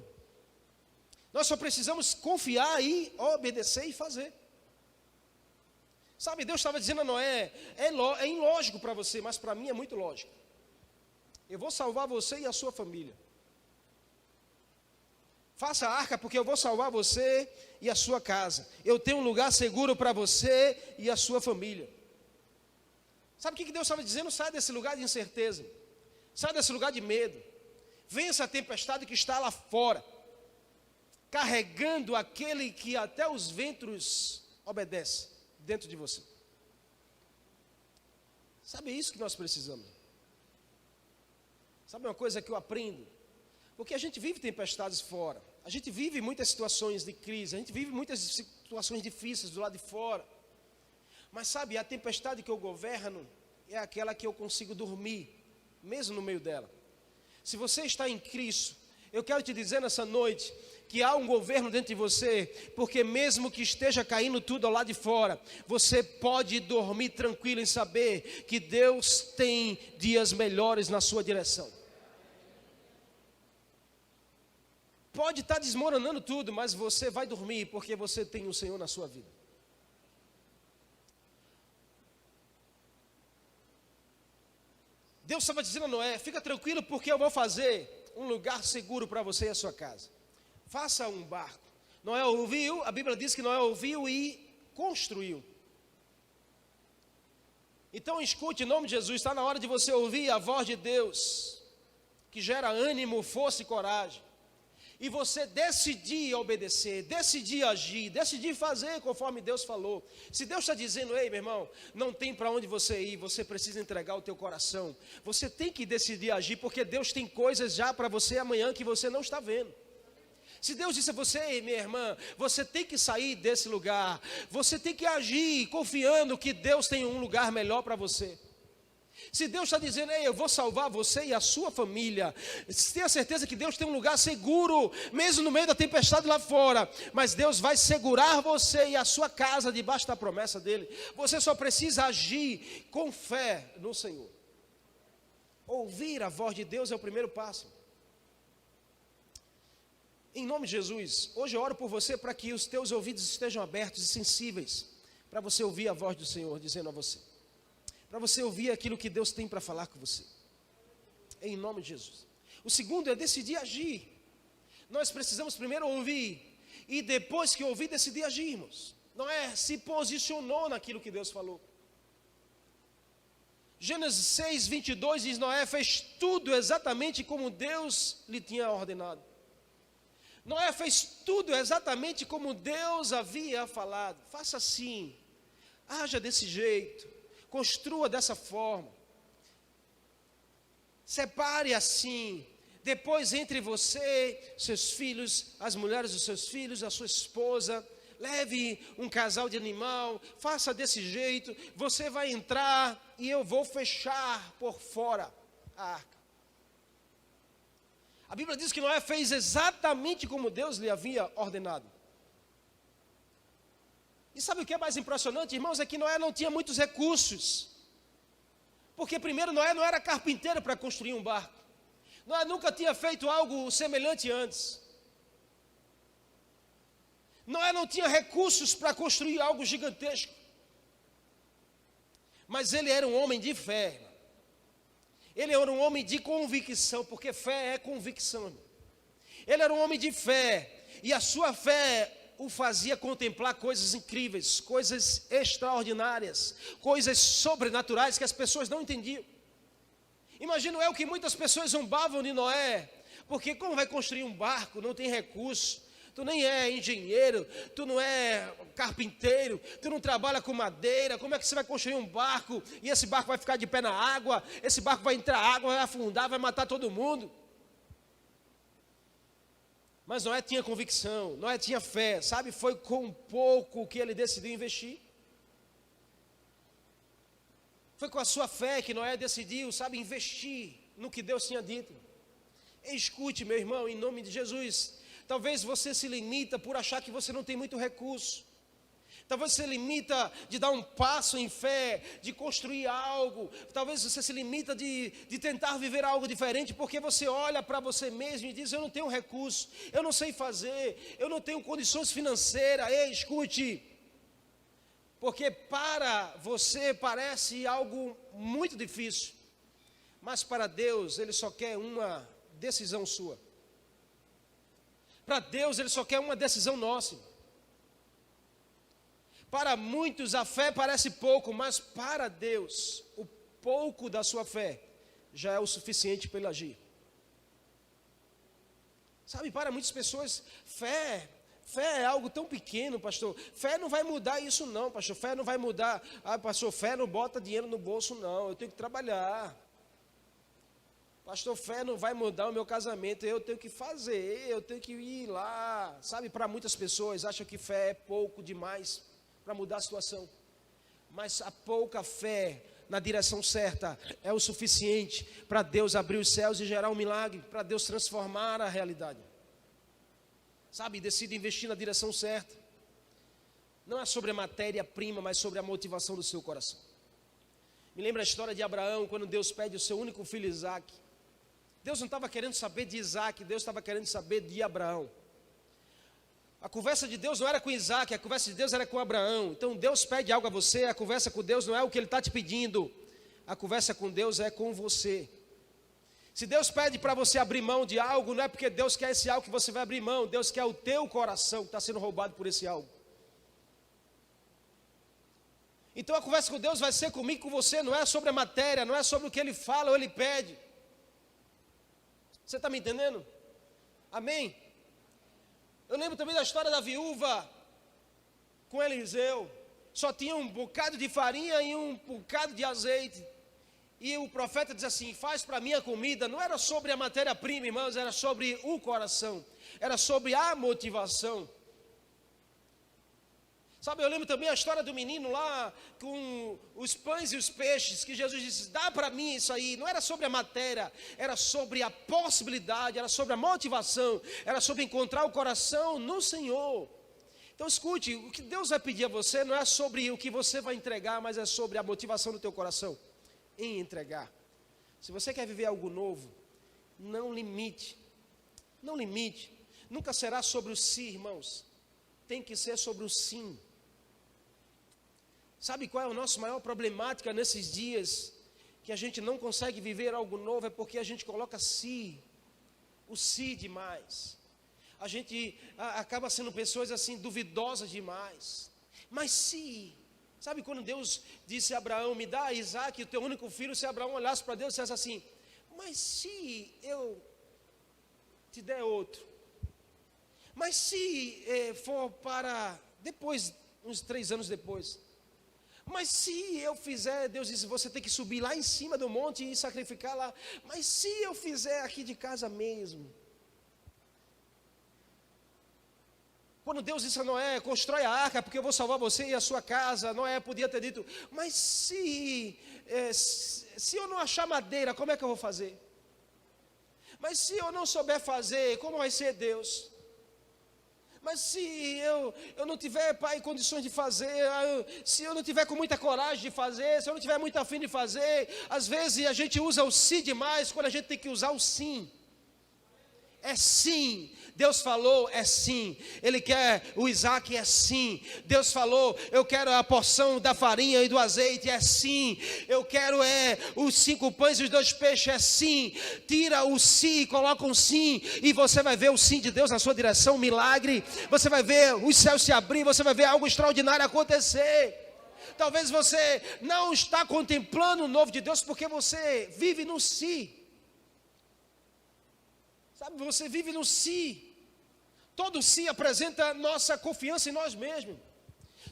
Nós só precisamos confiar e obedecer e fazer. Sabe, Deus estava dizendo a Noé, é ilógico para você, mas para mim é muito lógico. Eu vou salvar você e a sua família. Faça a arca porque eu vou salvar você e a sua casa. Eu tenho um lugar seguro para você e a sua família. Sabe o que Deus estava dizendo? Sai desse lugar de incerteza. Sai desse lugar de medo. Vença a tempestade que está lá fora, carregando aquele que até os ventos obedece dentro de você. Sabe isso que nós precisamos? Sabe uma coisa que eu aprendo? Porque a gente vive tempestades fora, a gente vive muitas situações de crise, a gente vive muitas situações difíceis do lado de fora. Mas sabe, a tempestade que eu governo é aquela que eu consigo dormir, mesmo no meio dela. Se você está em Cristo, eu quero te dizer nessa noite que há um governo dentro de você, porque mesmo que esteja caindo tudo ao lado de fora, você pode dormir tranquilo em saber que Deus tem dias melhores na sua direção. Pode estar desmoronando tudo, mas você vai dormir porque você tem o Senhor na sua vida. Deus estava dizendo a Noé, fica tranquilo porque eu vou fazer um lugar seguro para você e a sua casa. Faça um barco. Noé ouviu, a Bíblia diz que Noé ouviu e construiu. Então escute, em nome de Jesus, está na hora de você ouvir a voz de Deus, que gera ânimo, força e coragem. E você decidir obedecer, decidir agir, decidir fazer conforme Deus falou. Se Deus está dizendo, ei meu irmão, não tem para onde você ir, você precisa entregar o teu coração. Você tem que decidir agir, porque Deus tem coisas já para você amanhã que você não está vendo. Se Deus disse a você, ei minha irmã, você tem que sair desse lugar. Você tem que agir confiando que Deus tem um lugar melhor para você. Se Deus está dizendo, ei, eu vou salvar você e a sua família, tenha certeza que Deus tem um lugar seguro, mesmo no meio da tempestade lá fora, mas Deus vai segurar você e a sua casa debaixo da promessa dEle. Você só precisa agir com fé no Senhor. Ouvir a voz de Deus é o primeiro passo. Em nome de Jesus, hoje eu oro por você para que os teus ouvidos estejam abertos e sensíveis, para você ouvir a voz do Senhor dizendo a você. Para você ouvir aquilo que Deus tem para falar com você. Em nome de Jesus. O segundo é decidir agir. Nós precisamos primeiro ouvir. E depois que ouvir, decidir agirmos. Noé se posicionou naquilo que Deus falou. Gênesis 6, 22 diz, Noé fez tudo exatamente como Deus lhe tinha ordenado. Noé fez tudo exatamente como Deus havia falado. Faça assim. Haja desse jeito. Construa dessa forma. Separe assim. Depois entre você, seus filhos, as mulheres dos seus filhos, a sua esposa. Leve um casal de animal. Faça desse jeito. Você vai entrar e eu vou fechar por fora a arca. A Bíblia diz que Noé fez exatamente como Deus lhe havia ordenado. E sabe o que é mais impressionante, irmãos? É que Noé não tinha muitos recursos. Porque primeiro Noé não era carpinteiro para construir um barco. Noé nunca tinha feito algo semelhante antes. Noé não tinha recursos para construir algo gigantesco. Mas ele era um homem de fé. Ele era um homem de convicção, porque fé é convicção. Ele era um homem de fé. E a sua fé o fazia contemplar coisas incríveis, coisas extraordinárias, coisas sobrenaturais que as pessoas não entendiam. Imagino eu que muitas pessoas zombavam de Noé, porque como vai construir um barco, não tem recurso, tu nem é engenheiro, tu não é carpinteiro, tu não trabalha com madeira, como é que você vai construir um barco, e esse barco vai ficar de pé na água, esse barco vai entrar água, vai afundar, vai matar todo mundo. Mas Noé tinha convicção, Noé tinha fé, sabe? Foi com pouco que ele decidiu investir. Foi com a sua fé que Noé decidiu, sabe, investir no que Deus tinha dito. Escute, meu irmão, em nome de Jesus. Talvez você se limita por achar que você não tem muito recurso. Talvez você se limita de dar um passo em fé, de construir algo. Talvez você se limita de tentar viver algo diferente, porque você olha para você mesmo e diz, eu não tenho recurso, eu não sei fazer, eu não tenho condições financeiras. Ei, escute, Porque para você parece algo muito difícil, mas para Deus Ele só quer uma decisão sua. Para Deus Ele só quer uma decisão nossa. Para muitos a fé parece pouco, mas para Deus o pouco da sua fé já é o suficiente para Ele agir. Sabe, para muitas pessoas, fé é algo tão pequeno, pastor. Fé não vai mudar isso não, pastor. Fé não vai mudar. Pastor, fé não bota dinheiro no bolso não. Eu tenho que trabalhar. Pastor, fé não vai mudar o meu casamento. Eu tenho que fazer, eu tenho que ir lá. Sabe, para muitas pessoas acham que fé é pouco demais para mudar a situação. Mas a pouca fé na direção certa é o suficiente para Deus abrir os céus e gerar um milagre, para Deus transformar a realidade. Sabe, decida investir na direção certa. Não é sobre a matéria-prima, mas sobre a motivação do seu coração. Me lembra a história de Abraão, quando Deus pede o seu único filho Isaac. Deus não estava querendo saber de Isaac, Deus estava querendo saber de Abraão. A conversa de Deus não era com Isaac, a conversa de Deus era com Abraão. Então Deus pede algo a você, a conversa com Deus não é o que Ele está te pedindo. A conversa com Deus é com você. Se Deus pede para você abrir mão de algo, não é porque Deus quer esse algo que você vai abrir mão. Deus quer o teu coração que está sendo roubado por esse algo. Então a conversa com Deus vai ser comigo e com você. Não é sobre a matéria, não é sobre o que Ele fala ou Ele pede. Você está me entendendo? Amém? Eu lembro também da história da viúva com Eliseu. Só tinha um bocado de farinha e um bocado de azeite. E o profeta diz assim: faz para mim a comida. Não era sobre a matéria-prima, irmãos, era sobre o coração. Era sobre a motivação. Sabe, eu lembro também a história do menino lá com os pães e os peixes, que Jesus disse: dá para mim isso aí. Não era sobre a matéria, era sobre a possibilidade, era sobre a motivação, era sobre encontrar o coração no Senhor. Então escute, o que Deus vai pedir a você não é sobre o que você vai entregar, mas é sobre a motivação do teu coração em entregar. Se você quer viver algo novo, não limite. Não limite. Nunca será sobre o sim, irmãos. Tem que ser sobre o sim. Sabe qual é a nossa maior problemática nesses dias? Que a gente não consegue viver algo novo, é porque a gente coloca si, o si demais. A gente acaba sendo pessoas assim duvidosas demais. Mas se, sabe quando Deus disse a Abraão: me dá Isaac, o teu único filho, se Abraão olhasse para Deus e dissesse assim: mas se eu te der outro, mas se for para depois, uns 3 anos depois, mas se eu fizer, Deus disse: você tem que subir lá em cima do monte e sacrificar lá, mas se eu fizer aqui de casa mesmo. Quando Deus disse a Noé: constrói a arca, porque eu vou salvar você e a sua casa, Noé podia ter dito: mas se eu não achar madeira, como é que eu vou fazer? Mas se eu não souber fazer, como vai ser Deus? Mas se eu não tiver, pai, condições de fazer, se eu não tiver com muita coragem de fazer, se eu não tiver muito afim de fazer, às vezes a gente usa o sim demais, quando a gente tem que usar o sim. É sim, Deus falou, é sim. Ele quer o Isaac, é sim. Deus falou: eu quero a porção da farinha e do azeite, é sim. Eu quero os 5 pães e os 2 peixes, é sim. Tira o sim, coloca um sim, e você vai ver o sim de Deus na sua direção, um milagre. Você vai ver os céus se abrir, você vai ver algo extraordinário acontecer. Talvez você não está contemplando o novo de Deus porque você vive no sim. Sabe, você vive no si. Todo si apresenta nossa confiança em nós mesmos.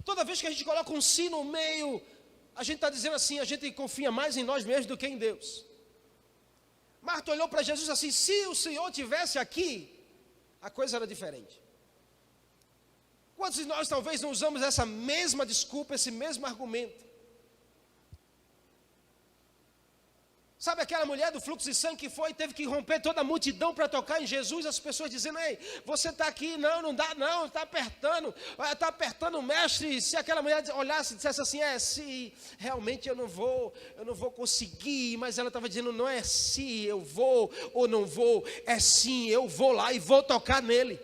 Toda vez que a gente coloca um si no meio, a gente está dizendo assim: a gente confia mais em nós mesmos do que em Deus. Marta olhou para Jesus assim: se o Senhor estivesse aqui, a coisa era diferente. Quantos de nós talvez não usamos essa mesma desculpa, esse mesmo argumento? Sabe aquela mulher do fluxo de sangue que foi e teve que romper toda a multidão para tocar em Jesus? As pessoas dizendo: ei, você está aqui, não dá não, está apertando o mestre. Se aquela mulher olhasse e dissesse assim: se realmente eu não vou conseguir, mas ela estava dizendo: não é se eu vou ou não vou, é sim, eu vou lá e vou tocar nele.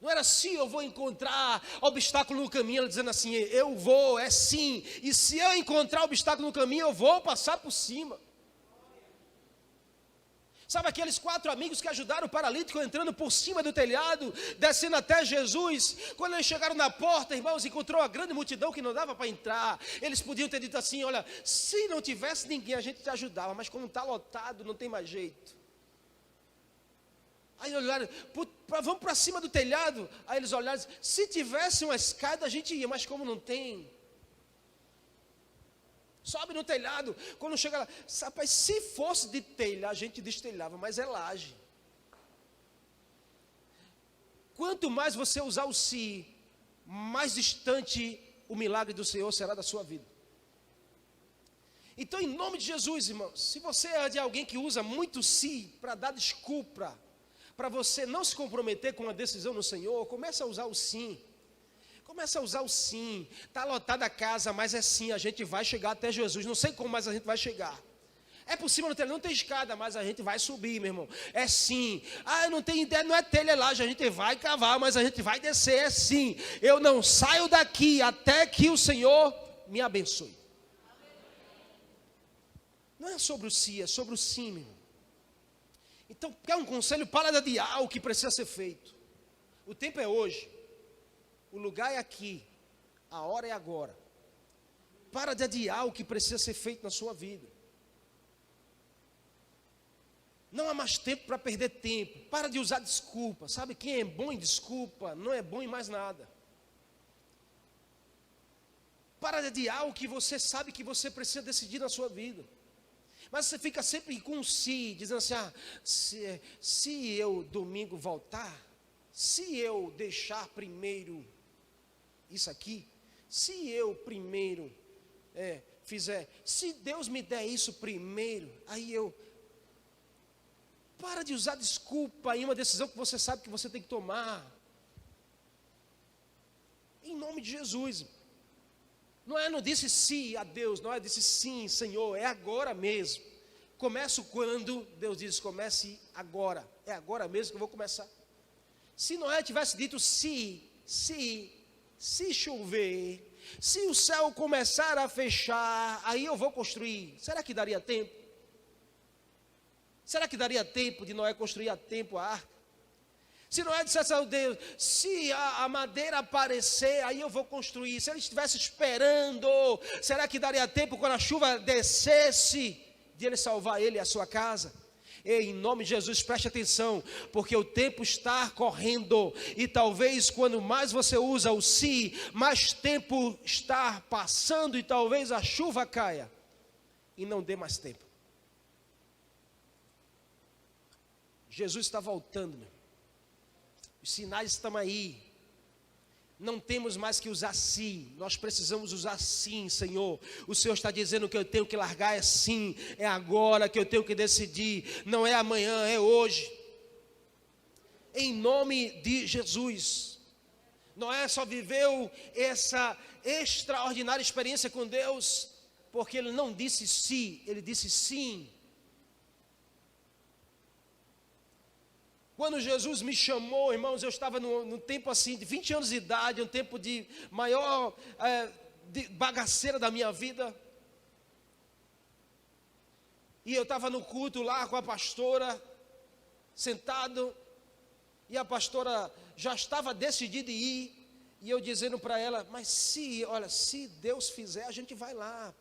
Não era se eu vou encontrar obstáculo no caminho, ela dizendo assim, eu vou, é sim. E se eu encontrar obstáculo no caminho, eu vou passar por cima. Sabe aqueles 4 amigos que ajudaram o paralítico entrando por cima do telhado, descendo até Jesus? Quando eles chegaram na porta, irmãos, encontrou a grande multidão que não dava para entrar. Eles podiam ter dito assim, olha, se não tivesse ninguém, a gente te ajudava, mas como está lotado, não tem mais jeito. Aí olharam, vamos para cima do telhado. Aí eles olharam, se tivesse uma escada a gente ia, mas como não tem, sobe no telhado. Quando chega lá, rapaz, se fosse de telha, a gente destelhava, mas é laje. Quanto mais você usar o se, mais distante o milagre do Senhor será da sua vida. Então, em nome de Jesus, irmãos, se você é de alguém que usa muito se para dar desculpa, para você não se comprometer com uma decisão no Senhor, comece a usar o sim. Começa a usar o sim. Está lotada a casa, mas é sim, a gente vai chegar até Jesus. Não sei como, mas a gente vai chegar. É possível no telhado, não tem escada, mas a gente vai subir, meu irmão. É sim. Ah, não tem ideia, não é telha lá, a gente vai cavar, mas a gente vai descer, é sim. Eu não saio daqui até que o Senhor me abençoe. Não é sobre o sim, é sobre o sim, meu irmão. Então, quer um conselho? Para de adiar o que precisa ser feito. O tempo é hoje. O lugar é aqui, a hora é agora. Para de adiar o que precisa ser feito na sua vida. Não há mais tempo para perder tempo. Para de usar desculpa. Sabe quem é bom em desculpa, não é bom em mais nada. Para de adiar o que você sabe que você precisa decidir na sua vida. Mas você fica sempre com um si, dizendo assim, se eu domingo voltar, se eu deixar primeiro isso aqui, se eu primeiro fizer, se Deus me der isso primeiro, aí eu... Para de usar desculpa em uma decisão que você sabe que você tem que tomar. Em nome de Jesus. Não disse sim a Deus, não é disse sim, Senhor, é agora mesmo. Começo quando Deus diz, comece agora. É agora mesmo que eu vou começar. Se Noé tivesse dito se chover, se o céu começar a fechar, aí eu vou construir. Será que daria tempo? Será que daria tempo de Noé construir a tempo a arca? Se Noé dissesse ao Deus, se a madeira aparecer, aí eu vou construir. Se ele estivesse esperando, será que daria tempo quando a chuva descesse, de ele salvar ele e a sua casa? Ei, em nome de Jesus, preste atenção, porque o tempo está correndo, e talvez quando mais você usa o se, mais tempo está passando, e talvez a chuva caia, e não dê mais tempo. Jesus está voltando, meu. Os sinais estão aí. Não temos mais que usar sim. Nós precisamos usar sim, Senhor. O Senhor está dizendo que eu tenho que largar é sim. É agora que eu tenho que decidir. Não é amanhã, é hoje. Em nome de Jesus. Noé só viveu essa extraordinária experiência com Deus porque ele não disse sim, ele disse sim. Quando Jesus me chamou, irmãos, eu estava num tempo assim, de 20 anos de idade, um tempo de maior de bagaceira da minha vida. E eu estava no culto lá com a pastora, sentado, e a pastora já estava decidida em ir, e eu dizendo para ela, mas se Deus fizer, a gente vai lá.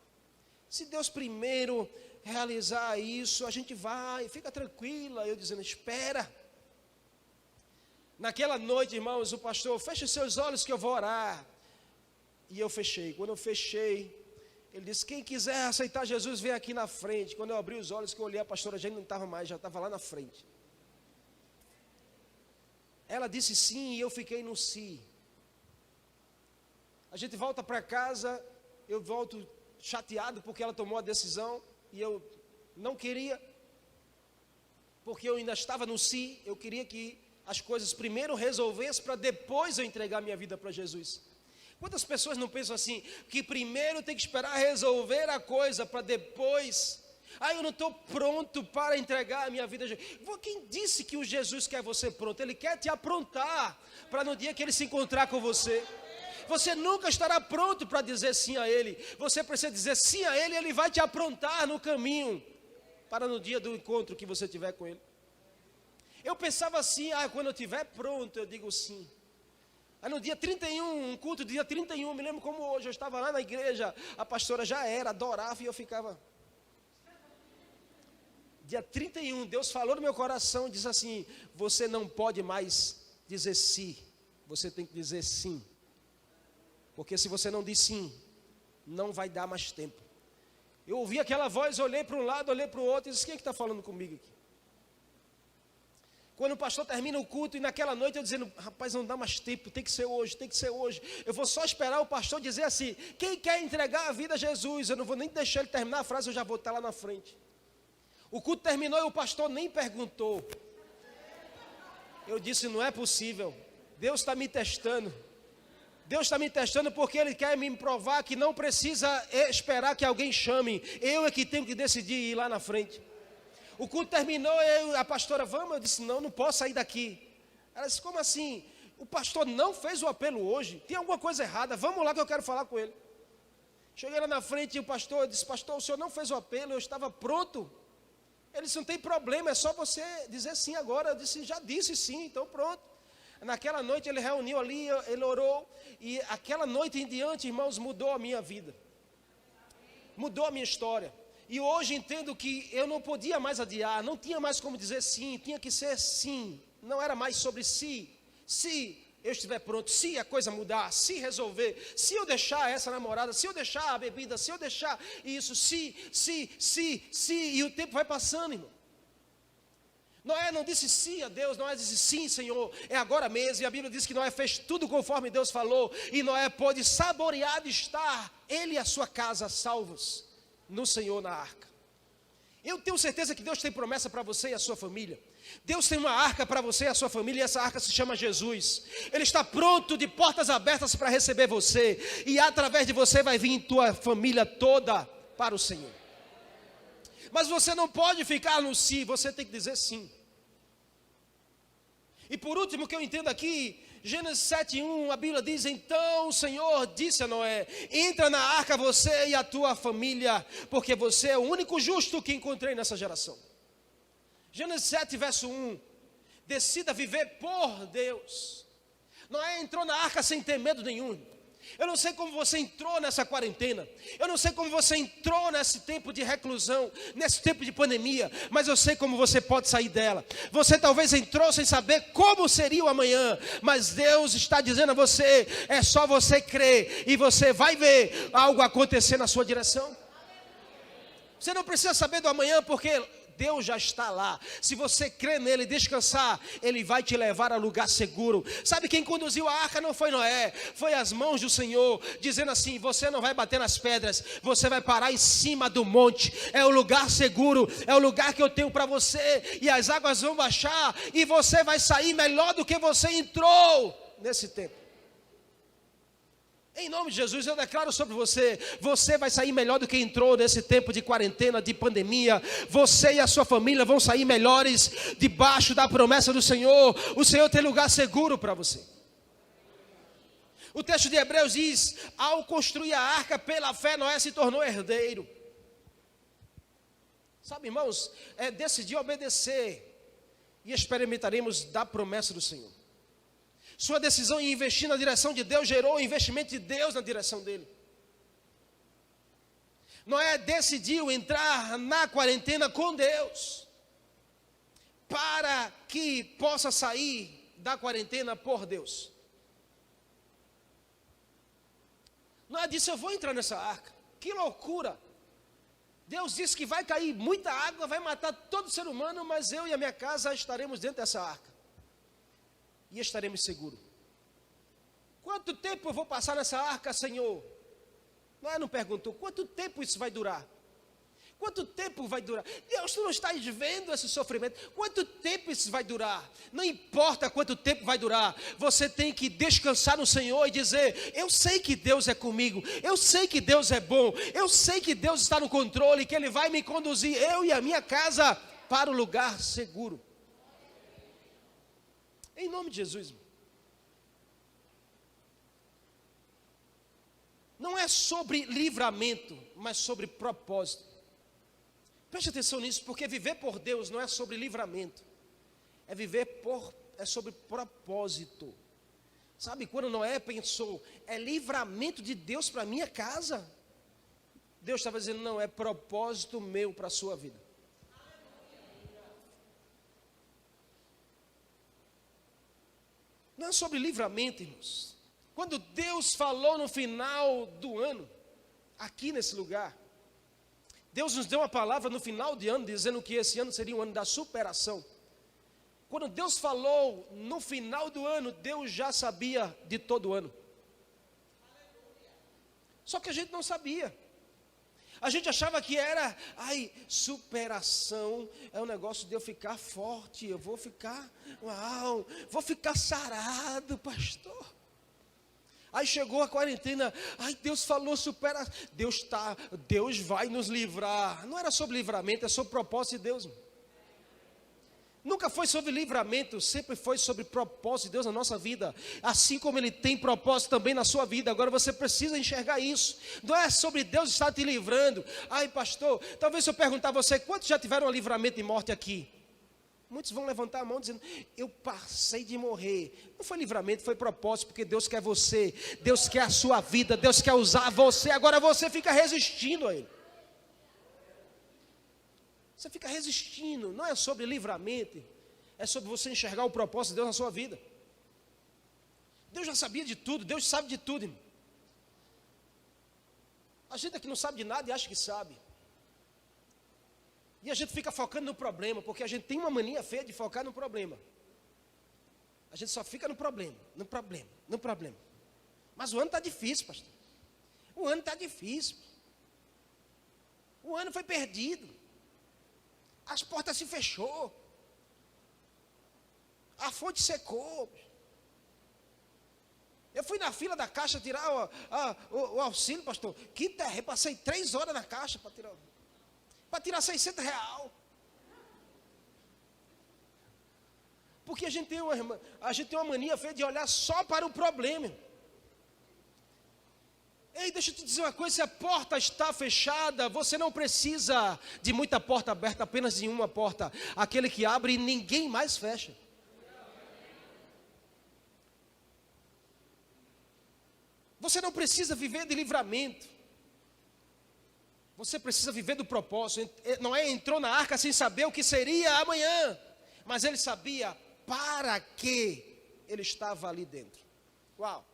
Se Deus primeiro realizar isso, a gente vai, fica tranquila. Eu dizendo, espera. Naquela noite, irmãos, o pastor, feche os seus olhos que eu vou orar. E eu fechei. Quando eu fechei, ele disse, quem quiser aceitar Jesus, vem aqui na frente. Quando eu abri os olhos, que eu olhei, a pastora já não estava mais, já estava lá na frente. Ela disse sim e eu fiquei no sim. A gente volta para casa, eu volto chateado porque ela tomou a decisão e eu não queria, porque eu ainda estava no sim, eu queria que as coisas primeiro resolvessem para depois eu entregar minha vida para Jesus. Quantas pessoas não pensam assim, que primeiro tem que esperar resolver a coisa para depois? Eu não estou pronto para entregar a minha vida a Jesus. Quem disse que o Jesus quer você pronto? Ele quer te aprontar para no dia que ele se encontrar com você. Você nunca estará pronto para dizer sim a ele. Você precisa dizer sim a ele, ele vai te aprontar no caminho para no dia do encontro que você tiver com ele. Eu pensava assim, quando eu estiver pronto, eu digo sim. Aí no dia 31, um culto dia 31, me lembro como hoje, eu estava lá na igreja, a pastora já era, adorava e eu ficava. Dia 31, Deus falou no meu coração e disse assim: você não pode mais dizer sim, você tem que dizer sim. Porque se você não diz sim, não vai dar mais tempo. Eu ouvi aquela voz, olhei para um lado, olhei para o outro e disse: quem é que está falando comigo aqui? Quando o pastor termina o culto e naquela noite eu dizendo: rapaz, não dá mais tempo, tem que ser hoje, tem que ser hoje. Eu vou só esperar o pastor dizer assim: quem quer entregar a vida a Jesus? Eu não vou nem deixar ele terminar a frase, eu já vou estar lá na frente. O culto terminou e o pastor nem perguntou. Eu disse: não é possível, Deus está me testando. Deus está me testando porque Ele quer me provar que não precisa esperar que alguém chame. Eu é que tenho que decidir ir lá na frente. O culto terminou e a pastora: vamos? Eu disse: não posso sair daqui. Ela disse: como assim? O pastor não fez o apelo hoje? Tem alguma coisa errada, vamos lá que eu quero falar com ele. Cheguei lá na frente e o pastor disse: pastor, o senhor não fez o apelo, eu estava pronto. Ele disse: não tem problema, é só você dizer sim agora. Eu disse: já disse sim, então pronto. Naquela noite ele reuniu ali, ele orou, e aquela noite em diante, irmãos, mudou a minha vida, mudou a minha história. E hoje entendo que eu não podia mais adiar, não tinha mais como dizer sim, tinha que ser sim. Não era mais sobre si. Se eu estiver pronto, se a coisa mudar, se resolver, se eu deixar essa namorada, se eu deixar a bebida, se eu deixar isso, se, e o tempo vai passando, irmão. Noé não disse sim a Deus, Noé disse: sim, Senhor, é agora mesmo. E a Bíblia diz que Noé fez tudo conforme Deus falou. E Noé pôde saborear de estar, ele e a sua casa, salvos no Senhor na arca. Eu tenho certeza que Deus tem promessa para você e a sua família. Deus tem uma arca para você e a sua família, e essa arca se chama Jesus. Ele está pronto, de portas abertas para receber você. E através de você vai vir tua família toda para o Senhor. Mas você não pode ficar no sim, você tem que dizer sim. E por último, que eu entendo aqui, Gênesis 7:1, a Bíblia diz: então o Senhor disse a Noé: entra na arca você e a tua família, porque você é o único justo que encontrei nessa geração. Gênesis 7, verso 1, decida viver por Deus. Noé entrou na arca sem ter medo nenhum. Eu não sei como você entrou nessa quarentena, eu não sei como você entrou nesse tempo de reclusão, nesse tempo de pandemia, mas eu sei como você pode sair dela. Você talvez entrou sem saber como seria o amanhã, mas Deus está dizendo a você: é só você crer e você vai ver algo acontecer na sua direção. Você não precisa saber do amanhã, porque Deus já está lá. Se você crer nele e descansar, ele vai te levar a lugar seguro. Sabe quem conduziu a arca? Não foi Noé, foi as mãos do Senhor, dizendo assim: você não vai bater nas pedras, você vai parar em cima do monte. É o lugar seguro, é o lugar que eu tenho para você, e as águas vão baixar, e você vai sair melhor do que você entrou nesse tempo. Em nome de Jesus, eu declaro sobre você: você vai sair melhor do que entrou nesse tempo de quarentena, de pandemia. Você e a sua família vão sair melhores debaixo da promessa do Senhor. O Senhor tem lugar seguro para você. O texto de Hebreus diz: ao construir a arca pela fé, Noé se tornou herdeiro. Sabe, irmãos, é decidir obedecer e experimentaremos da promessa do Senhor. Sua decisão em investir na direção de Deus gerou o investimento de Deus na direção dele. Noé decidiu entrar na quarentena com Deus, para que possa sair da quarentena por Deus. Noé disse: eu vou entrar nessa arca. Que loucura! Deus disse que vai cair muita água, vai matar todo ser humano, mas eu e a minha casa estaremos dentro dessa arca. E estaremos seguros. Quanto tempo eu vou passar nessa arca, Senhor? Noé não perguntou: quanto tempo isso vai durar? Quanto tempo vai durar? Deus, tu não estás vendo esse sofrimento? Quanto tempo isso vai durar? Não importa quanto tempo vai durar, você tem que descansar no Senhor e dizer: eu sei que Deus é comigo, eu sei que Deus é bom, eu sei que Deus está no controle, que Ele vai me conduzir, eu e a minha casa, para o lugar seguro. Em nome de Jesus. Não é sobre livramento, mas sobre propósito. Preste atenção nisso, porque viver por Deus não é sobre livramento, é sobre propósito. Sabe, quando Noé pensou, é livramento de Deus para a minha casa, Deus estava dizendo: não, é propósito meu para a sua vida. Não é sobre livramento, irmãos. Quando Deus falou no final do ano, aqui nesse lugar, Deus nos deu uma palavra no final de ano, dizendo que esse ano seria um ano da superação. Quando Deus falou no final do ano, Deus já sabia de todo o ano. Só que a gente não sabia. A gente achava que era, superação é um negócio de eu ficar forte, eu vou ficar, vou ficar sarado, pastor. Aí chegou a quarentena, Deus falou, supera, Deus vai nos livrar. Não era sobre livramento, é sobre propósito de Deus. Nunca foi sobre livramento, sempre foi sobre propósito de Deus na nossa vida. Assim como Ele tem propósito também na sua vida. Agora você precisa enxergar isso. Não é sobre Deus estar te livrando. Pastor, talvez se eu perguntar a você, quantos já tiveram um livramento de morte aqui? Muitos vão levantar a mão dizendo: eu passei de morrer. Não foi livramento, foi propósito, porque Deus quer você, Deus quer a sua vida, Deus quer usar você. Agora você fica resistindo a Ele. Você fica resistindo. Não é sobre livramento, é sobre você enxergar o propósito de Deus na sua vida. Deus já sabia de tudo, Deus sabe de tudo, irmão. A gente aqui não sabe de nada e acha que sabe. E a gente fica focando no problema, porque a gente tem uma mania feia de focar no problema. A gente só fica no problema. Mas o ano está difícil, pastor. O ano está difícil. O ano foi perdido. As portas se fechou. A fonte secou. Eu fui na fila da caixa tirar o auxílio, pastor. Que terra, passei 3 horas na caixa para tirar R$600. Porque a gente tem uma mania feia de olhar só para o problema. Ei, deixa eu te dizer uma coisa: se a porta está fechada, você não precisa de muita porta aberta, apenas de uma porta. Aquele que abre e ninguém mais fecha. Você não precisa viver de livramento. Você precisa viver do propósito. Noé entrou na arca sem saber o que seria amanhã, mas ele sabia para que ele estava ali dentro. Uau!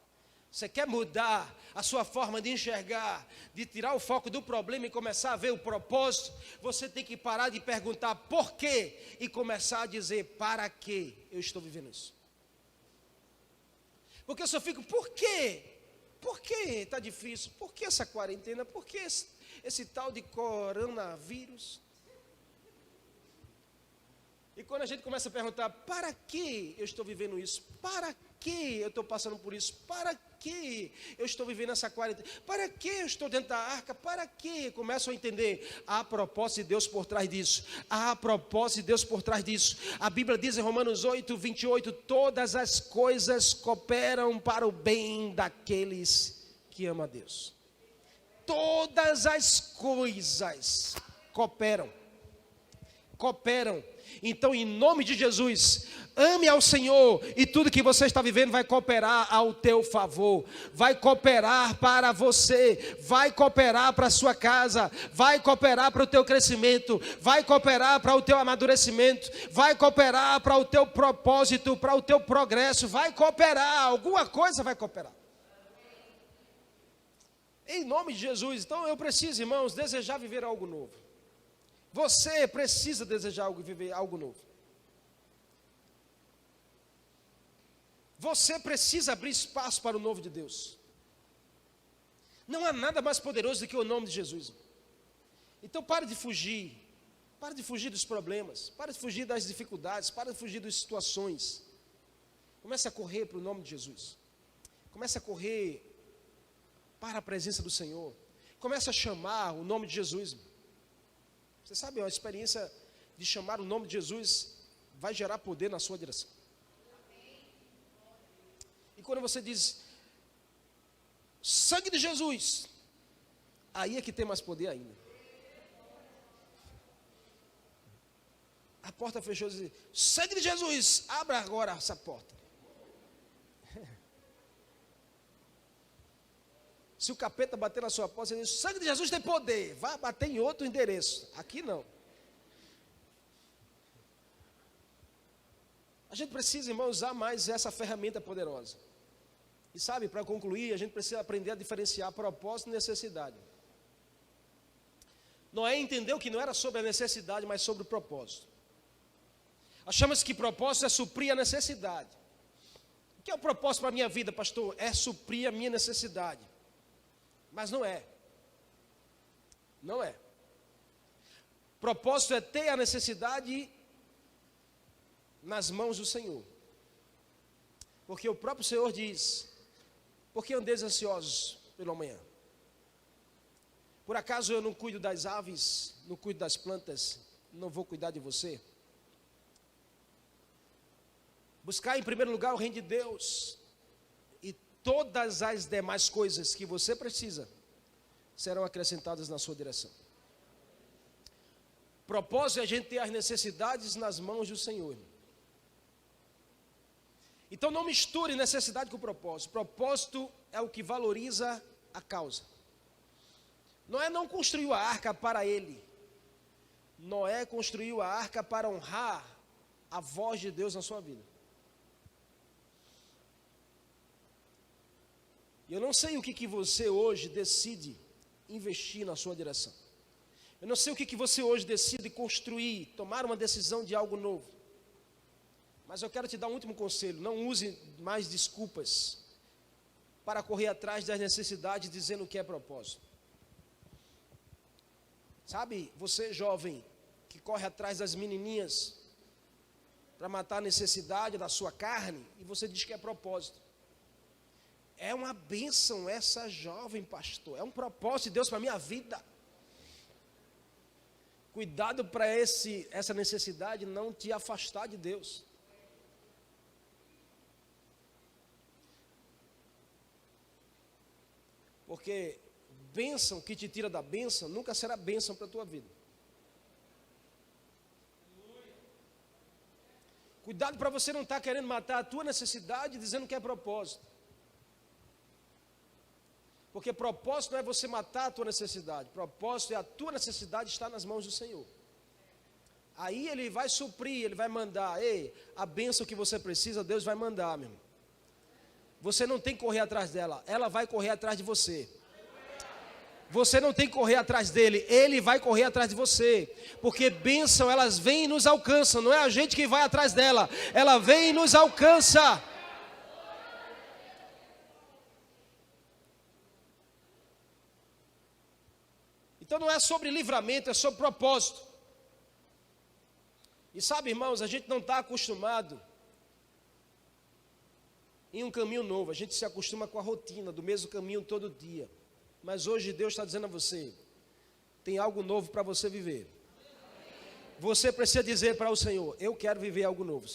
Você quer mudar a sua forma de enxergar, de tirar o foco do problema e começar a ver o propósito? Você tem que parar de perguntar por quê e começar a dizer: para que eu estou vivendo isso? Porque eu só fico: por quê? Por que está difícil? Por que essa quarentena? Por que esse tal de coronavírus? E quando a gente começa a perguntar: para que eu estou vivendo isso? Para que eu estou passando por isso? Para que eu estou vivendo essa quarentena? Para que eu estou dentro da arca? Para que? Começam a entender: há propósito de Deus por trás disso. Há propósito de Deus por trás disso. A Bíblia diz em Romanos 8:28: todas as coisas cooperam para o bem daqueles que amam a Deus. Todas as coisas cooperam. Então, em nome de Jesus, ame ao Senhor, e tudo que você está vivendo vai cooperar ao teu favor, vai cooperar para você, vai cooperar para a sua casa, vai cooperar para o teu crescimento, vai cooperar para o teu amadurecimento, vai cooperar para o teu propósito, para o teu progresso, vai cooperar, alguma coisa vai cooperar. Em nome de Jesus. Então eu preciso, irmãos, desejar viver algo novo. Você precisa desejar viver algo novo. Você precisa abrir espaço para o novo de Deus. Não há nada mais poderoso do que o nome de Jesus. Então pare de fugir. Pare de fugir dos problemas. Pare de fugir das dificuldades. Pare de fugir das situações. Comece a correr para o nome de Jesus. Comece a correr para a presença do Senhor. Comece a chamar o nome de Jesus. Você sabe, a experiência de chamar o nome de Jesus vai gerar poder na sua direção. E quando você diz sangue de Jesus, aí é que tem mais poder ainda. A porta fechou e diz: sangue de Jesus, abra agora essa porta. Se o capeta bater na sua porta, você diz: sangue de Jesus tem poder, vai bater em outro endereço. Aqui não. A gente precisa, irmão, usar mais essa ferramenta poderosa. E sabe, para concluir, a gente precisa aprender a diferenciar propósito e necessidade. Noé entendeu que não era sobre a necessidade, mas sobre o propósito. Achamos que propósito é suprir a necessidade. O que é o propósito para a minha vida, pastor? É suprir a minha necessidade. Mas não é. Não é. Propósito é ter a necessidade nas mãos do Senhor. Porque o próprio Senhor diz: por que andeis ansiosos pelo amanhã? Por acaso eu não cuido das aves, não cuido das plantas, não vou cuidar de você? Buscar em primeiro lugar o reino de Deus, e todas as demais coisas que você precisa serão acrescentadas na sua direção. Propósito é a gente ter as necessidades nas mãos do Senhor. Então não misture necessidade com propósito. Propósito é o que valoriza a causa. Noé não construiu a arca para ele. Noé construiu a arca para honrar a voz de Deus na sua vida. E eu não sei o que você hoje decide investir na sua direção. Eu não sei o que você hoje decide construir, tomar uma decisão de algo novo. Mas eu quero te dar um último conselho: não use mais desculpas para correr atrás das necessidades dizendo que é propósito. Sabe, você jovem que corre atrás das menininhas para matar a necessidade da sua carne, e você diz que é propósito. É uma bênção essa jovem, pastor. É um propósito de Deus para a minha vida. Cuidado para essa necessidade não te afastar de Deus. Porque bênção que te tira da bênção nunca será bênção para a tua vida. Cuidado para você não estar querendo matar a tua necessidade dizendo que é propósito. Porque propósito não é você matar a tua necessidade. Propósito é a tua necessidade estar nas mãos do Senhor. Aí Ele vai suprir, Ele vai mandar. Ei, a bênção que você precisa, Deus vai mandar, meu irmão. Você não tem que correr atrás dela, ela vai correr atrás de você. Você não tem que correr atrás dele, ele vai correr atrás de você. Porque bênção, elas vêm e nos alcançam. Não é a gente que vai atrás dela, ela vem e nos alcança. Então não é sobre livramento, é sobre propósito. E sabe, irmãos, a gente não está acostumado em um caminho novo. A gente se acostuma com a rotina do mesmo caminho todo dia. Mas hoje Deus está dizendo a você: tem algo novo para você viver. Você precisa dizer para o Senhor: eu quero viver algo novo.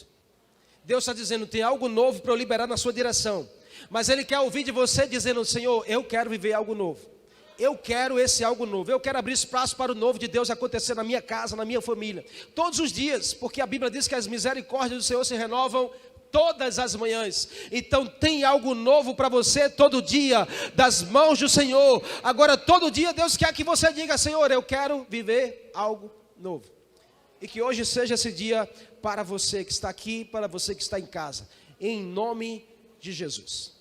Deus está dizendo: tem algo novo para eu liberar na sua direção. Mas Ele quer ouvir de você dizendo: Senhor, eu quero viver algo novo. Eu quero esse algo novo. Eu quero abrir espaço para o novo de Deus acontecer na minha casa, na minha família. Todos os dias, porque a Bíblia diz que as misericórdias do Senhor se renovam todas as manhãs. Então tem algo novo para você todo dia, das mãos do Senhor. Agora todo dia Deus quer que você diga: Senhor, eu quero viver algo novo. E que hoje seja esse dia para você que está aqui, para você que está em casa, em nome de Jesus.